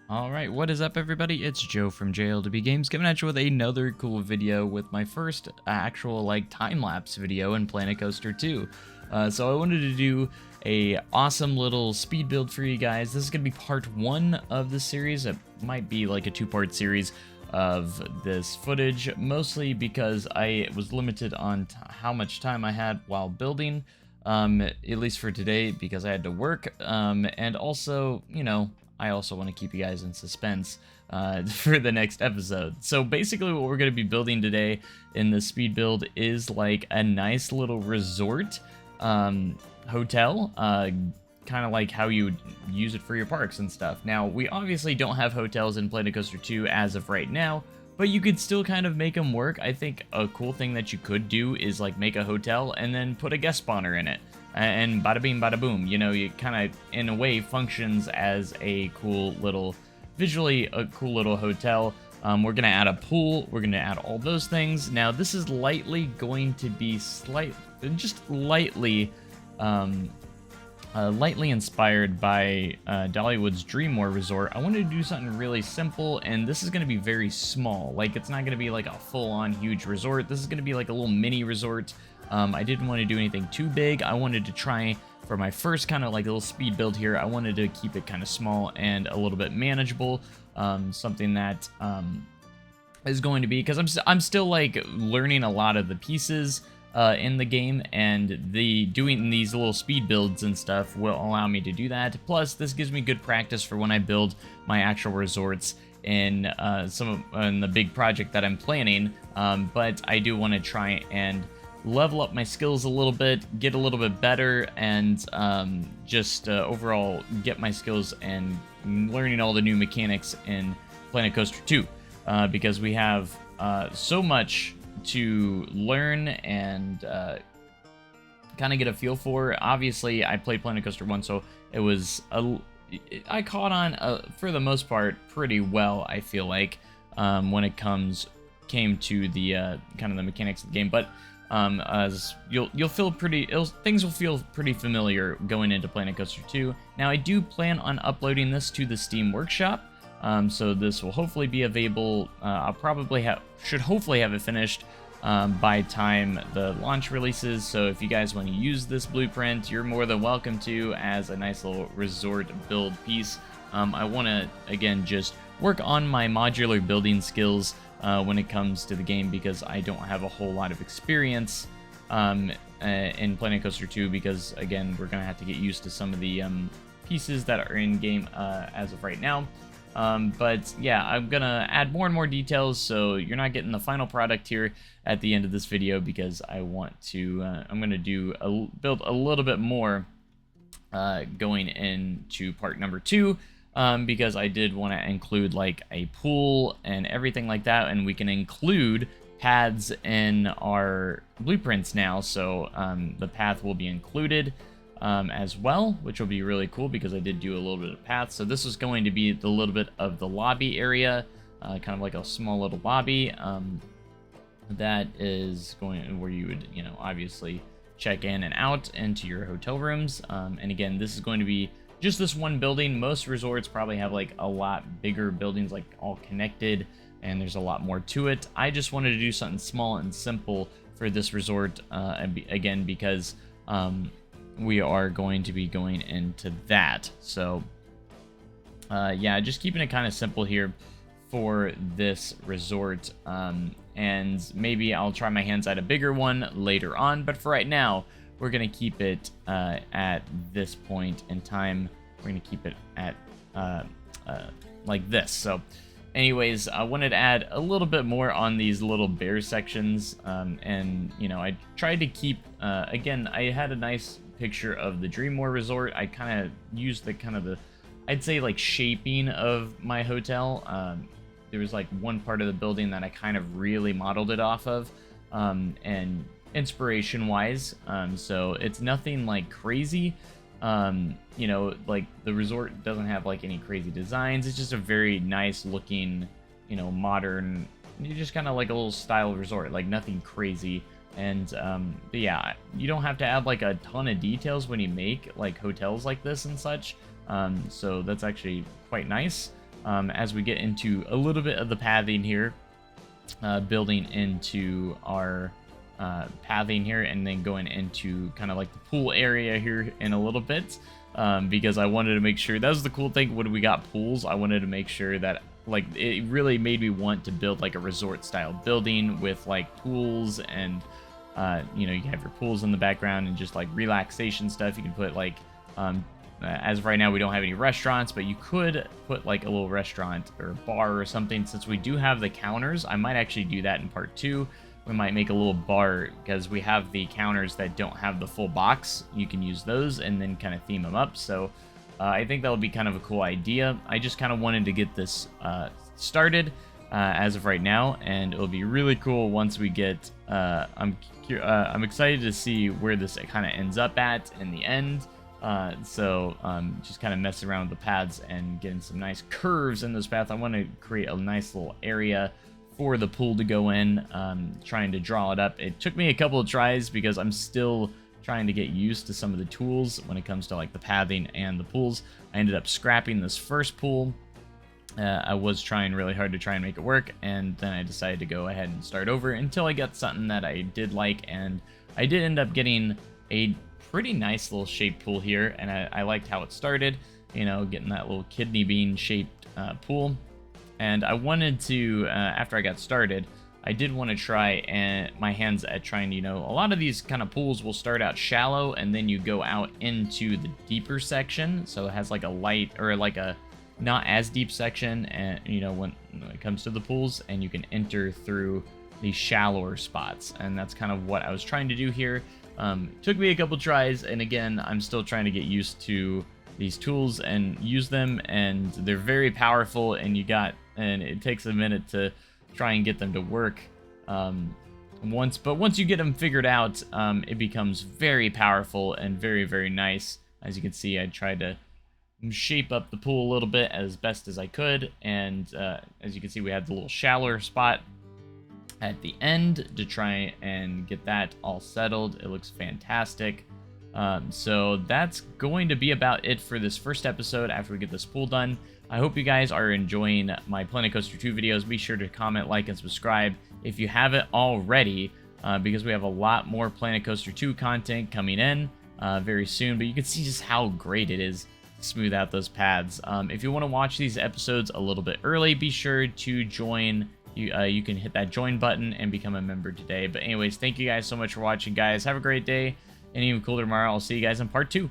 Alright, what is up everybody? It's Joe from JLW Games coming at you with another cool video with my first actual time-lapse video in Planet Coaster 2. So I wanted to do a awesome little speed build for you guys. This is going to be part 1 of the series. It might be like a 2-part series of this footage, mostly because I was limited on how much time I had while building, at least for today, because I had to work, and also, I also want to keep you guys in suspense for the next episode. So basically what we're going to be building today in the speed build is like a nice little resort hotel, kind of like how you would use it for your parks and stuff. Now, we obviously don't have hotels in Planet Coaster 2 as of right now, but you could still kind of make them work. I think a cool thing that you could do is like make a hotel and then put a guest spawner in it. And bada bing, bada boom, you kind of, in a way, functions as a cool little, visually a cool little hotel. We're going to add a pool, we're going to add all those things. Now, this is lightly going to be just lightly inspired by Dollywood's Dream War Resort. I wanted to do something really simple, and this is going to be very small. Like, it's not going to be like a full-on huge resort. This is going to be like a little mini resort. I didn't want to do anything too big. I wanted to try, for my first kind of like little speed build here, I wanted to keep it kind of small and a little bit manageable. Something that is going to be, because I'm still like learning a lot of the pieces in the game, and doing these little speed builds and stuff will allow me to do that. Plus, this gives me good practice for when I build my actual resorts in in the big project that I'm planning. But I do want to try and level up my skills a little bit, get a little bit better, and just overall get my skills and learning all the new mechanics in Planet Coaster 2, because we have so much to learn and kind of get a feel for. Obviously, I played Planet Coaster 1, so it was I caught on for the most part pretty well, I feel like, when it came to the kind of the mechanics of the game. But as you'll feel things will feel pretty familiar going into Planet Coaster 2. Now, I do plan on uploading this to the Steam Workshop, so this will hopefully be available. I'll probably should hopefully have it finished by time the launch releases. So if you guys want to use this blueprint, you're more than welcome to, as a nice little resort build piece. I want to again just work on my modular building skills when it comes to the game, because I don't have a whole lot of experience in Planet Coaster 2, because again, we're gonna have to get used to some of the pieces that are in game as of right now. But yeah, I'm gonna add more and more details, so you're not getting the final product here at the end of this video, because I want to I'm gonna build a little bit more going into part number 2. Because I did want to include like a pool and everything like that, and we can include paths in our blueprints now, so the path will be included as well, which will be really cool, because I did do a little bit of paths. So this is going to be the little bit of the lobby area, kind of like a small little lobby that is going where you would obviously check in and out into your hotel rooms, and again, this is going to be just this one building. Most resorts probably have like a lot bigger buildings, like all connected, and there's a lot more to it. I just wanted to do something small and simple for this resort, again, because we are going to be going into that. So yeah, just keeping it kind of simple here for this resort, and maybe I'll try my hands at a bigger one later on, but for right now, we're going to keep it at this point in time. We're going to keep it at like this. So anyways, I wanted to add a little bit more on these little bear sections. And, I tried to keep, again, I had a nice picture of the Dream War Resort. I kind of used the I'd say like shaping of my hotel. There was like one part of the building that I kind of really modeled it off of. And inspiration wise, so it's nothing like crazy, like the resort doesn't have like any crazy designs. It's just a very nice looking, modern, just kind of like a little style resort, like nothing crazy. And but yeah, you don't have to add like a ton of details when you make like hotels like this and such, so that's actually quite nice. as we get into a little bit of the pathing here, building into our pathing here, and then going into kind of like the pool area here in a little bit, because I wanted to make sure, that was the cool thing when we got pools. I wanted to make sure that, like, it really made me want to build like a resort style building with like pools, and you know, you have your pools in the background and just like relaxation stuff. You can put like as of right now we don't have any restaurants, but you could put like a little restaurant or bar or something. Since we do have the counters, I might actually do that in part 2. We might make a little bar, because we have the counters that don't have the full box. You can use those and then kind of theme them up. So I think that'll be kind of a cool idea. I just kind of wanted to get this started as of right now, and it'll be really cool once we get. I'm excited to see where this kind of ends up at in the end. So just kind of messing around with the paths and getting some nice curves in those paths. I want to create a nice little area for the pool to go in, trying to draw it up. It took me a couple of tries because I'm still trying to get used to some of the tools when it comes to like the pathing and the pools. I ended up scrapping this first pool. I was trying really hard to try and make it work, and then I decided to go ahead and start over until I got something that I did like, and I did end up getting a pretty nice little shaped pool here, and I liked how it started, you know, getting that little kidney bean shaped pool. And I wanted to, after I got started, I did want to try my hands at trying to, you know, a lot of these kind of pools will start out shallow and then you go out into the deeper section. So it has like a light, or like a not as deep section, and you know, when it comes to the pools, and you can enter through these shallower spots. And that's kind of what I was trying to do here. Took me a couple tries, and again, I'm still trying to get used to these tools and use them, and they're very powerful, and it takes a minute to try and get them to work once you get them figured out, it becomes very powerful and very, very nice. As you can see, I tried to shape up the pool a little bit as best as I could, and as you can see, we had the little shallower spot at the end to try and get that all settled. It looks fantastic. So that's going to be about it for this first episode after we get this pool done. I hope you guys are enjoying my Planet Coaster 2 videos. Be sure to comment, like, and subscribe if you haven't already, because we have a lot more Planet Coaster 2 content coming in very soon. But you can see just how great it is to smooth out those paths. If you want to watch these episodes a little bit early, be sure to join. You can hit that join button and become a member today. But anyways, thank you guys so much for watching, guys. Have a great day. And even cooler tomorrow. I'll see you guys in part 2.